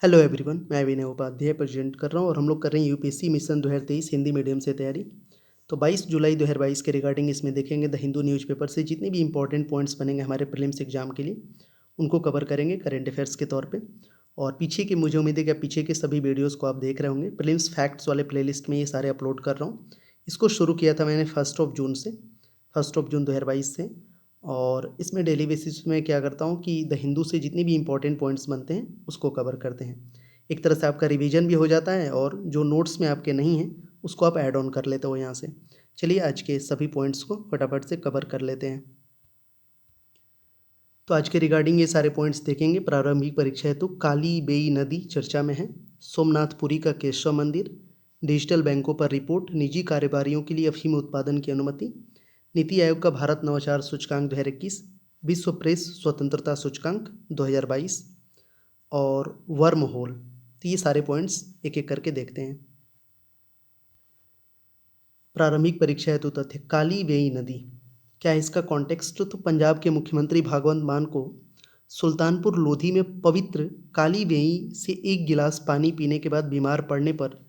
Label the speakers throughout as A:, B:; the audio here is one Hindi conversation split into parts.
A: हेलो एवरीवन, मैं विनय उपाध्याय प्रेजेंट कर रहा हूँ और हम लोग कर रहे हैं यूपीएससी मिशन 2023 हिंदी मीडियम से तैयारी। तो 22 जुलाई 2022 के रिगार्डिंग इसमें देखेंगे द हिंदू न्यूज़पेपर से जितने भी इंपॉर्टेंट पॉइंट्स बनेंगे हमारे प्रीलिम्स एग्जाम के लिए उनको कवर करेंगे करेंट अफेयर्स के तौर पे। और पीछे की मुझे उम्मीद है कि आप पीछे के सभी वीडियोज़ को आप देख रहे होंगे। प्रीलिम्स फैक्ट्स वाले प्लेलिस्ट में ये सारे अपलोड कर रहा हूँ। इसको शुरू किया था मैंने 1 जून 2022 से। और इसमें डेली बेसिस में क्या करता हूँ कि द हिंदू से जितने भी इंपॉर्टेंट पॉइंट्स बनते हैं उसको कवर करते हैं। एक तरह से आपका रिवीजन भी हो जाता है और जो नोट्स में आपके नहीं हैं उसको आप ऐड ऑन कर लेते हो यहाँ से। चलिए आज के सभी पॉइंट्स को फटाफट से कवर कर लेते हैं। तो आज के रिगार्डिंग ये सारे पॉइंट्स देखेंगे। प्रारंभिक परीक्षा हेतु काली बेई नदी चर्चा में है, सोमनाथपुरी का केशव मंदिर, डिजिटल बैंकों पर रिपोर्ट, निजी कारोबारियों के लिए अफीम उत्पादन की अनुमति, नीति आयोग का भारत नवाचार सूचकांक 2021, विश्व प्रेस स्वतंत्रता सूचकांक 2022 और वर्म होल। तो ये सारे पॉइंट्स एक एक करके देखते हैं। प्रारंभिक परीक्षा हेतु तथ्य, काली बेई नदी क्या है इसका कॉन्टेक्स्ट? तो पंजाब के मुख्यमंत्री भगवंत मान को सुल्तानपुर लोधी में पवित्र काली बेई से एक गिलास पानी पीने के बाद बीमार पड़ने पर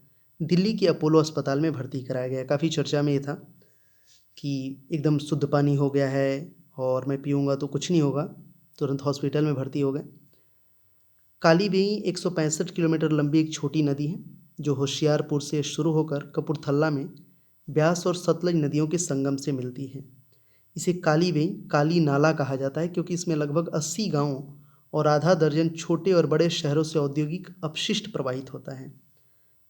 A: दिल्ली के अपोलो अस्पताल में भर्ती कराया गया। काफ़ी चर्चा में ये था कि एकदम शुद्ध पानी हो गया है और मैं पीऊँगा तो कुछ नहीं होगा, तुरंत हॉस्पिटल में भर्ती हो गए। काली बेई 165 किलोमीटर लंबी एक छोटी नदी है जो होशियारपुर से शुरू होकर कपूरथला में ब्यास और सतलज नदियों के संगम से मिलती है। इसे काली बेई काली नाला कहा जाता है क्योंकि इसमें लगभग 80 गांवों और आधा दर्जन छोटे और बड़े शहरों से औद्योगिक अपशिष्ट प्रवाहित होता है।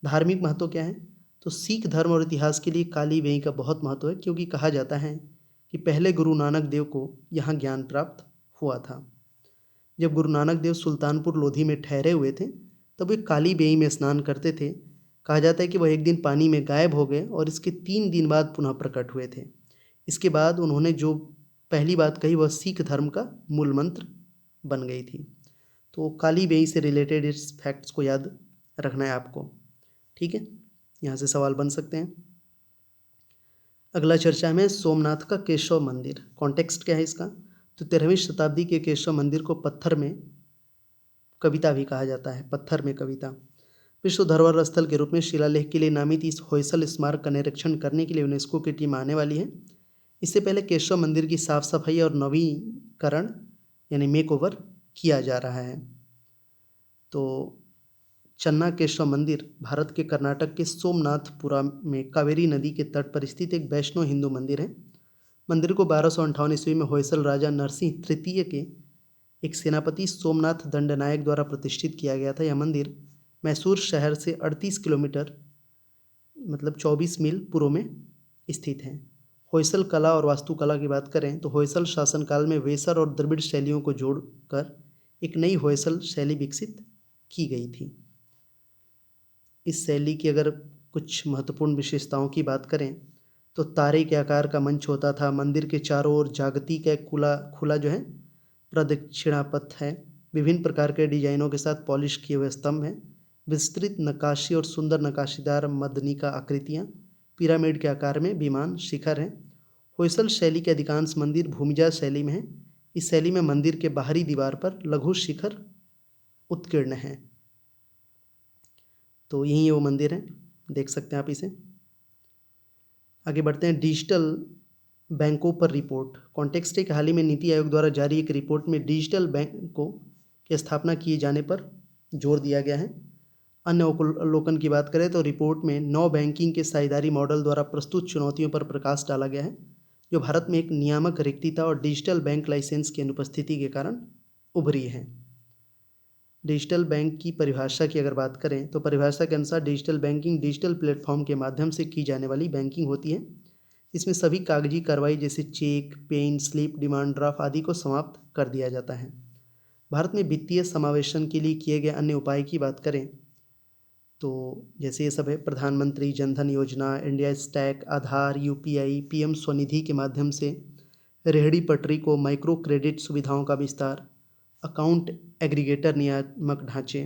A: धार्मिक महत्व क्या है? तो सिख धर्म और इतिहास के लिए काली बेई का बहुत महत्व है क्योंकि कहा जाता है कि पहले गुरु नानक देव को यहाँ ज्ञान प्राप्त हुआ था। जब गुरु नानक देव सुल्तानपुर लोधी में ठहरे हुए थे तब वे काली बेई में स्नान करते थे। कहा जाता है कि वह एक दिन पानी में गायब हो गए और इसके 3 दिन बाद पुनः प्रकट हुए थे। इसके बाद उन्होंने जो पहली बात कही वह सिख धर्म का मूल मंत्र बन गई थी। तो काली बेई से रिलेटेड इस फैक्ट्स को याद रखना है आपको, ठीक है। यहाँ से सवाल बन सकते हैं। अगला चर्चा में सोमनाथ का केशव मंदिर। कॉन्टेक्स्ट क्या है इसका? तो 13वीं शताब्दी के केशव मंदिर को पत्थर में कविता भी कहा जाता है। पत्थर में कविता विश्व धरोहर स्थल के रूप में शिलालेख के लिए नामित इस होयसल स्मारक का निरीक्षण करने के लिए यूनेस्को की टीम आने वाली है। इससे पहले केशव मंदिर की साफ सफाई और नवीकरण यानी मेक ओवर किया जा रहा है। तो चन्ना केशव मंदिर भारत के कर्नाटक के सोमनाथपुरा में कावेरी नदी के तट पर स्थित एक वैष्णव हिंदू मंदिर है। मंदिर को 1258 ईस्वी में होयसल राजा नरसिंह तृतीय के एक सेनापति सोमनाथ दंडनायक द्वारा प्रतिष्ठित किया गया था। यह मंदिर मैसूर शहर से 38 किलोमीटर मतलब 24 मील पूर्व में स्थित है। होयसल कला और वास्तुकला की बात करें तो होयसल शासनकाल में वेसर और द्रविड़ शैलियों को जोड़कर एक नई होयसल शैली विकसित की गई थी। इस शैली की अगर कुछ महत्वपूर्ण विशेषताओं की बात करें तो तारे के आकार का मंच होता था। मंदिर के चारों ओर जागती का खुला जो है प्रदक्षिणा पथ है। विभिन्न प्रकार के डिजाइनों के साथ पॉलिश किए हुए स्तंभ हैं। विस्तृत नक्काशी और सुंदर नक्काशीदार मदनिका आकृतियाँ, पिरामिड के आकार में विमान शिखर हैं। होयसल शैली के अधिकांश मंदिर भूमिजा शैली में हैं। इस शैली में मंदिर के बाहरी दीवार पर लघु शिखर उत्कीर्ण हैं। तो यही वो मंदिर है, देख सकते हैं आप इसे। आगे बढ़ते हैं। डिजिटल बैंकों पर रिपोर्ट। कॉन्टेक्स्ट एक हाल ही में नीति आयोग द्वारा जारी एक रिपोर्ट में डिजिटल बैंकों की स्थापना किए जाने पर जोर दिया गया है। अन्य अवलोकन की बात करें तो रिपोर्ट में नौ बैंकिंग के साझेदारी मॉडल द्वारा प्रस्तुत चुनौतियों पर प्रकाश डाला गया है जो भारत में एक नियामक रिक्तता और डिजिटल बैंक लाइसेंस की अनुपस्थिति के कारण उभरी है। डिजिटल बैंक की परिभाषा की अगर बात करें तो परिभाषा के अनुसार डिजिटल बैंकिंग डिजिटल प्लेटफॉर्म के माध्यम से की जाने वाली बैंकिंग होती है। इसमें सभी कागजी कार्रवाई जैसे cheque, pen slip, demand draft आदि को समाप्त कर दिया जाता है। भारत में वित्तीय समावेशन के लिए किए गए अन्य उपाय की बात करें तो जैसे ये सब है प्रधानमंत्री जनधन योजना, इंडिया स्टैक, आधार, यूपीआई, पीएम स्वनिधि के माध्यम से रेहड़ी पटरी को माइक्रो क्रेडिट सुविधाओं का विस्तार, अकाउंट एग्रीगेटर नियामक ढांचे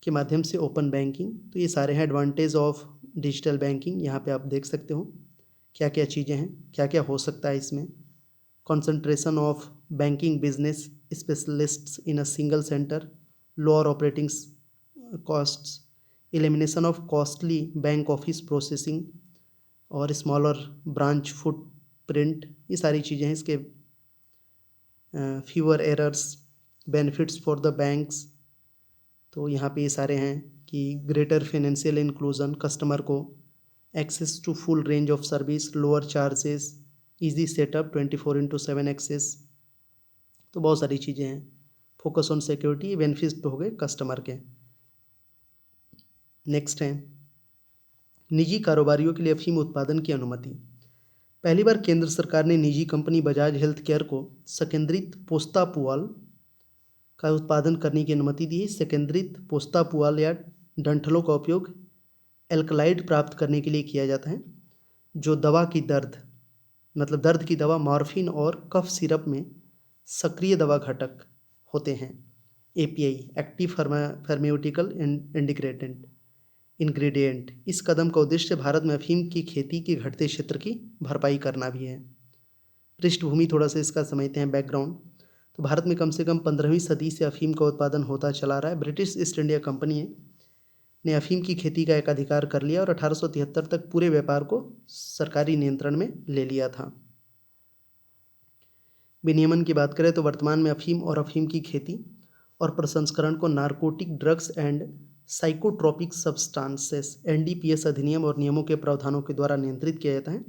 A: के माध्यम से ओपन बैंकिंग। तो ये सारे हैं एडवांटेज ऑफ डिजिटल बैंकिंग। यहाँ पे आप देख सकते हो क्या क्या चीज़ें हैं, क्या क्या हो सकता है इसमें। Concentration of banking business specialists in a single centre, lower operating costs, elimination of costly bank office processing और स्मॉलर ब्रांच फुटप्रिंट, ये सारी चीज़ें हैं इसके। Fewer errors, benefits for the banks, तो यहाँ पे ये सारे हैं कि ग्रेटर फाइनेंशियल इंक्लूजन, कस्टमर को access to full range of service, lower charges, easy setup, 24/7 access, तो बहुत सारी चीज़ें हैं। फोकस ऑन सिक्योरिटी, बेनिफिट्स तो हो गए कस्टमर के। नेक्स्ट है निजी कारोबारियों के लिए अफीम उत्पादन की अनुमति। पहली बार केंद्र सरकार ने निजी कंपनी बजाज हेल्थ केयर को संकेंद्रित पोस्ता पुआल का उत्पादन करने की अनुमति दी है। संकेंद्रित पोस्ता पुआल या डंठलों का उपयोग एल्कलाइड प्राप्त करने के लिए किया जाता है, जो दवा की दर्द मतलब दर्द की दवा मॉर्फिन और कफ सिरप में सक्रिय दवा घटक होते हैं। API, active pharmaceutical ingredient. इस कदम का उद्देश्य भारत में अफीम की खेती के घटते क्षेत्र की भरपाई करना भी है। पृष्ठभूमि थोड़ा सा इसका समझते हैं, बैकग्राउंड। तो भारत में कम से कम 15वीं सदी से अफीम का उत्पादन होता चला रहा है। ब्रिटिश ईस्ट इंडिया कंपनी ने अफीम की खेती का एक अधिकार कर लिया और 1873 तक पूरे व्यापार को सरकारी नियंत्रण में ले लिया था। विनियमन की बात करें तो वर्तमान में अफीम और अफीम की खेती और प्रसंस्करण को narcotic drugs and psychotropic substances NDPS अधिनियम और नियमों के प्रावधानों के द्वारा नियंत्रित किया जाता है।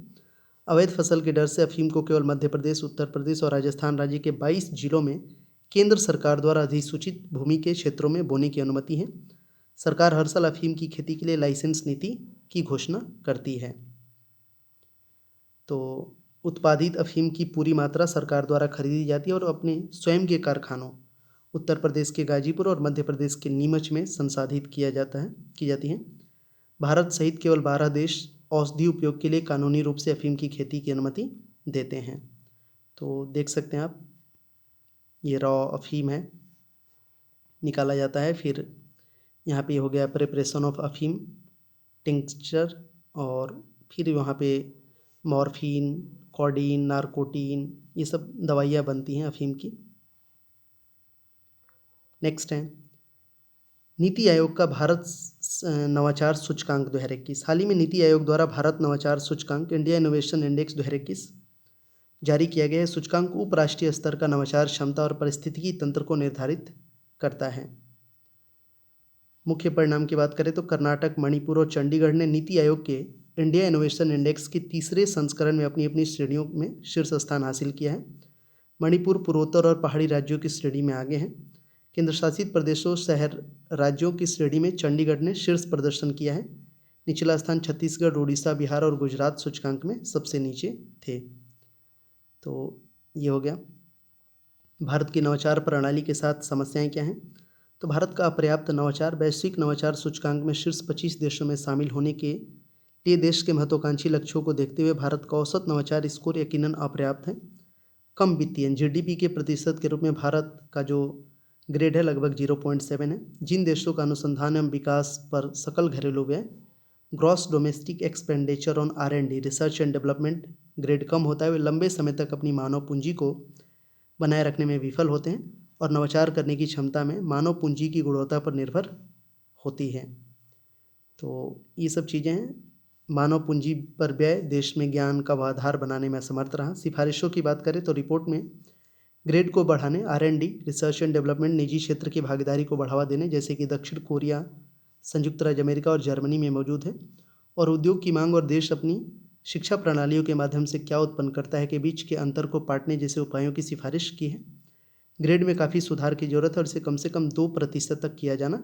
A: अवैध फसल के डर से अफीम को केवल मध्य प्रदेश, उत्तर प्रदेश और राजस्थान राज्य के 22 जिलों में केंद्र सरकार द्वारा अधिसूचित भूमि के क्षेत्रों में बोने की अनुमति है। सरकार हर साल अफीम की खेती के लिए लाइसेंस नीति की घोषणा करती है। तो उत्पादित अफीम की पूरी मात्रा सरकार द्वारा खरीदी जाती है और अपने स्वयं के कारखानों उत्तर प्रदेश के गाजीपुर और मध्य प्रदेश के नीमच में संसाधित की जाती है। भारत सहित केवल 12 देश औषधि उपयोग के लिए कानूनी रूप से अफीम की खेती की अनुमति देते हैं। तो देख सकते हैं आप, ये रॉ अफीम है, निकाला जाता है। फिर यहाँ पे हो गया प्रिपरेशन ऑफ अफीम टिंक्चर, और फिर वहाँ पे मॉर्फिन, कोडीन, नारकोटीन, ये सब दवाइयाँ बनती हैं अफीम की। नेक्स्ट है नीति आयोग का भारत नवाचार सूचकांक 2021। हाल ही में नीति आयोग द्वारा भारत नवाचार सूचकांक इंडिया इनोवेशन इंडेक्स 2021 जारी किया गया है। सूचकांक उपराष्ट्रीय स्तर का नवाचार क्षमता और पारिस्थितिकी तंत्र को निर्धारित करता है। मुख्य परिणाम की बात करें तो कर्नाटक, मणिपुर और चंडीगढ़ ने नीति आयोग के इंडिया इनोवेशन इंडेक्स के तीसरे संस्करण में अपनी अपनी श्रेणियों में शीर्ष स्थान हासिल किया है। मणिपुर पूर्वोत्तर और पहाड़ी राज्यों की श्रेणी में आगे हैं। केंद्र शासित प्रदेशों, शहर, राज्यों की श्रेणी में चंडीगढ़ ने शीर्ष प्रदर्शन किया है। निचला स्थान छत्तीसगढ़, उड़ीसा, बिहार और गुजरात सूचकांक में सबसे नीचे थे। तो ये हो गया। भारत की नवाचार प्रणाली के साथ समस्याएं क्या हैं? तो भारत का अपर्याप्त नवाचार वैश्विक नवाचार सूचकांक में शीर्ष 25 देशों में शामिल होने के लिए देश के महत्वाकांक्षी लक्ष्यों को देखते हुए भारत का औसत नवाचार स्कोर यकीनन अपर्याप्त है। कम वित्तीय जीडीपी के प्रतिशत के रूप में भारत का जो ग्रेड है लगभग 0.7 है। जिन देशों का अनुसंधान एवं विकास पर सकल घरेलू व्यय gross domestic expenditure on R&D research and development grade कम होता है, वे लंबे समय तक अपनी मानव पूंजी को बनाए रखने में विफल होते हैं और नवाचार करने की क्षमता में मानव पूंजी की गुणवत्ता पर निर्भर होती है। तो ये सब चीज़ें हैं। मानव पूंजी पर व्यय देश में ज्ञान का आधार बनाने में असमर्थ रहा। सिफारिशों की बात करें तो रिपोर्ट में ग्रेड को बढ़ाने, R&D रिसर्च एंड डेवलपमेंट, निजी क्षेत्र की भागीदारी को बढ़ावा देने, जैसे कि दक्षिण कोरिया, संयुक्त राज्य अमेरिका और जर्मनी में मौजूद है, और उद्योग की मांग और देश अपनी शिक्षा प्रणालियों के माध्यम से क्या उत्पन्न करता है के बीच के अंतर को पाटने जैसे उपायों की सिफारिश की है। ग्रेड में काफ़ी सुधार की जरूरत है और इसे कम से कम 2% तक किया जाना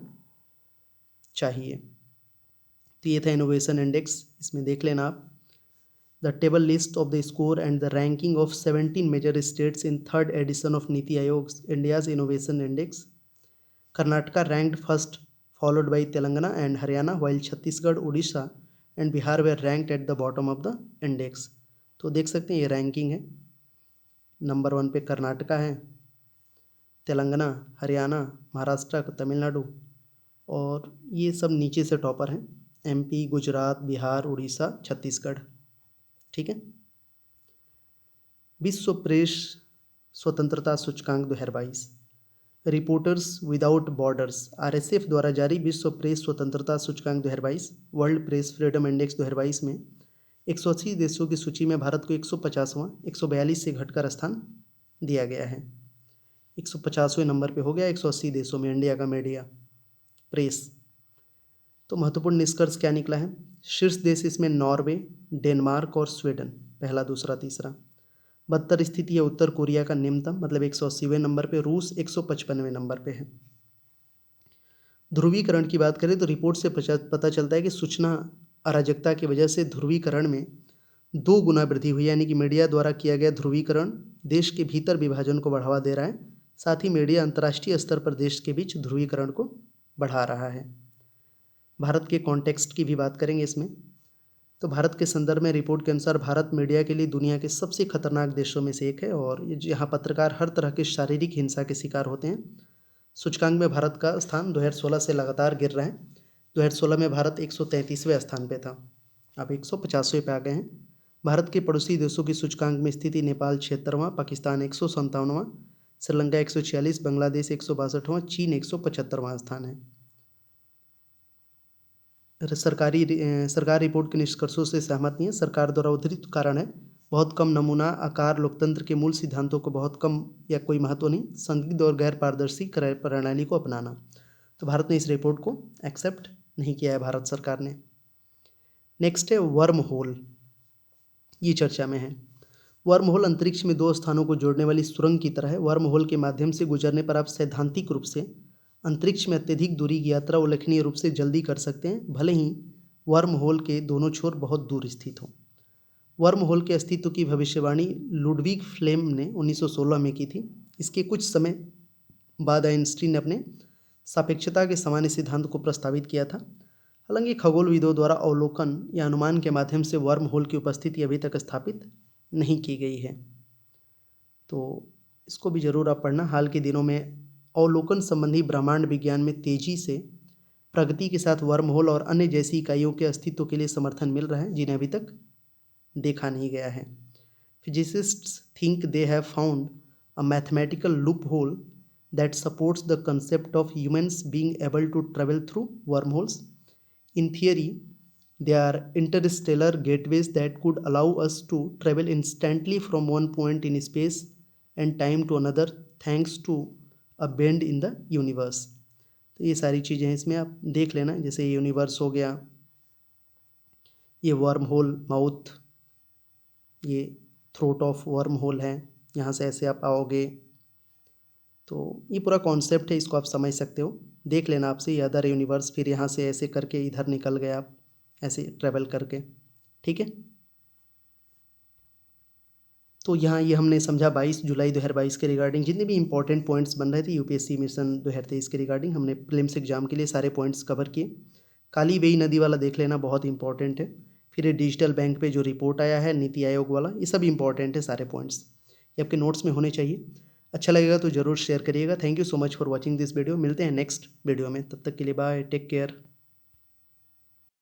A: चाहिए। तो ये था इनोवेशन इंडेक्स, इसमें देख लेना आप। The table list of the score and the ranking of 17 major states in third edition of NITI Aayog India's innovation index. Karnataka ranked first, followed by Telangana and Haryana, while Chhattisgarh, Orissa and Bihar were ranked at the bottom of the index. तो देख सकते हैं ये रैंकिंग है। नंबर 1 पे कर्नाटका है, तेलंगाना, हरियाणा, महाराष्ट्र, तमिलनाडु, और ये सब नीचे से टॉपर हैं, MP, गुजरात, बिहार, उड़ीसा, छत्तीसगढ़। ठीक है। विश्व प्रेस स्वतंत्रता सूचकांक 2022। रिपोर्टर्स विदाउट बॉर्डर्स आरएसएफ द्वारा जारी विश्व प्रेस स्वतंत्रता सूचकांक 2022 वर्ल्ड प्रेस फ्रीडम इंडेक्स 2022 में 180 देशों की सूची में भारत को 150वां 142 से घटकर स्थान दिया गया है। 150वें नंबर पे हो गया 180 देशों में इंडिया का मीडिया प्रेस। तो महत्वपूर्ण निष्कर्ष क्या निकला है? शीर्ष देश इसमें नॉर्वे, डेनमार्क और स्वीडन, पहला, दूसरा, तीसरा। बदतर स्थिति है उत्तर कोरिया का निम्नतम, मतलब 180वें नंबर पे। रूस 155वें नंबर पे है। ध्रुवीकरण की बात करें तो रिपोर्ट से पता चलता है कि सूचना अराजकता की वजह से ध्रुवीकरण में 2 गुना वृद्धि हुई, यानी कि मीडिया द्वारा किया गया ध्रुवीकरण देश के भीतर विभाजन को बढ़ावा दे रहा है। साथ ही मीडिया अंतर्राष्ट्रीय स्तर पर देश के बीच ध्रुवीकरण को बढ़ा रहा है। भारत के कॉन्टेक्स्ट की भी बात करेंगे इसमें। तो भारत के संदर्भ में रिपोर्ट के अनुसार भारत मीडिया के लिए दुनिया के सबसे खतरनाक देशों में से एक है और यहाँ पत्रकार हर तरह के शारीरिक हिंसा के शिकार होते हैं। सूचकांक में भारत का स्थान 2016 से लगातार गिर रहा है। 2016 में भारत 133वें स्थान पे था, अब 150वें पे आ गए हैं। भारत के पड़ोसी देशों की सूचकांक में स्थिति: नेपाल 76वां, पाकिस्तान 157वां, श्रीलंका 146, बांग्लादेश 162वां, चीन 175वां स्थान है। सरकार रिपोर्ट के निष्कर्षों से सहमत नहीं है। सरकार द्वारा उद्धृत कारण है बहुत कम नमूना आकार, लोकतंत्र के मूल सिद्धांतों को बहुत कम या कोई महत्व नहीं, संदिग्ध और गैर पारदर्शी प्रणाली को अपनाना। तो भारत ने इस रिपोर्ट को एक्सेप्ट नहीं किया है, भारत सरकार ने। नेक्स्ट है वर्म होल, ये चर्चा में है। वर्म होल अंतरिक्ष में 2 स्थानों को जोड़ने वाली सुरंग की तरह है। वर्म होल के माध्यम से गुजरने पर आप सैद्धांतिक रूप से अंतरिक्ष में अत्यधिक दूरी की यात्रा उल्लेखनीय रूप से जल्दी कर सकते हैं, भले ही वर्म होल के दोनों छोर बहुत दूर स्थित हों। वर्म होल के अस्तित्व की भविष्यवाणी लुडविग फ्लेम ने 1916 में की थी। इसके कुछ समय बाद आइंस्टीन ने अपने सापेक्षता के सामान्य सिद्धांत को प्रस्तावित किया था। हालांकि खगोलविदों द्वारा अवलोकन या अनुमान के माध्यम से वर्म होल की उपस्थिति अभी तक स्थापित नहीं की गई है, तो इसको भी ज़रूर आप पढ़ना। हाल के दिनों में अवलोकन संबंधी ब्रह्मांड विज्ञान में तेजी से प्रगति के साथ वर्म होल और अन्य जैसी इकाइयों के अस्तित्व के लिए समर्थन मिल रहा है जिन्हें अभी तक देखा नहीं गया है। Physicists think they have found a mathematical loophole that supports the concept of humans being able to travel through wormholes. In theory they are interstellar gateways that could allow us to travel instantly from one point in space and time to another thanks to a bend in the universe। तो ये सारी चीज़ें हैं, इसमें आप देख लेना, जैसे यूनिवर्स हो गया, ये वर्म होल माउथ, ये थ्रोट ऑफ वर्म होल है, यहाँ से ऐसे आप आओगे, तो ये पूरा कॉन्सेप्ट है, इसको आप समझ सकते हो। देख लेना आपसे, ये अदर यूनिवर्स, फिर यहाँ से ऐसे करके इधर निकल गए आप ऐसे ट्रैवल करके, ठीक है। तो यहाँ ये हमने समझा 22 जुलाई 2022 के रिगार्डिंग जितने भी इंपॉर्टेंट पॉइंट्स बन रहे थे यूपीएससी मिशन 2023 के रिगार्डिंग, हमने प्रीलिम्स एग्जाम के लिए सारे पॉइंट्स कवर किए। काली बेई नदी वाला देख लेना, बहुत इंपॉर्टेंट है। फिर ये डिजिटल बैंक पे जो रिपोर्ट आया है नीति आयोग वाला, ये सब इंपॉर्टेंट है सारे पॉइंट्स, ये आपके नोट्स में होने चाहिए। अच्छा लगेगा तो ज़रूर शेयर करिएगा। Thank you so much for watching this video. मिलते हैं नेक्स्ट वीडियो में, तब तक के लिए बाय, टेक केयर।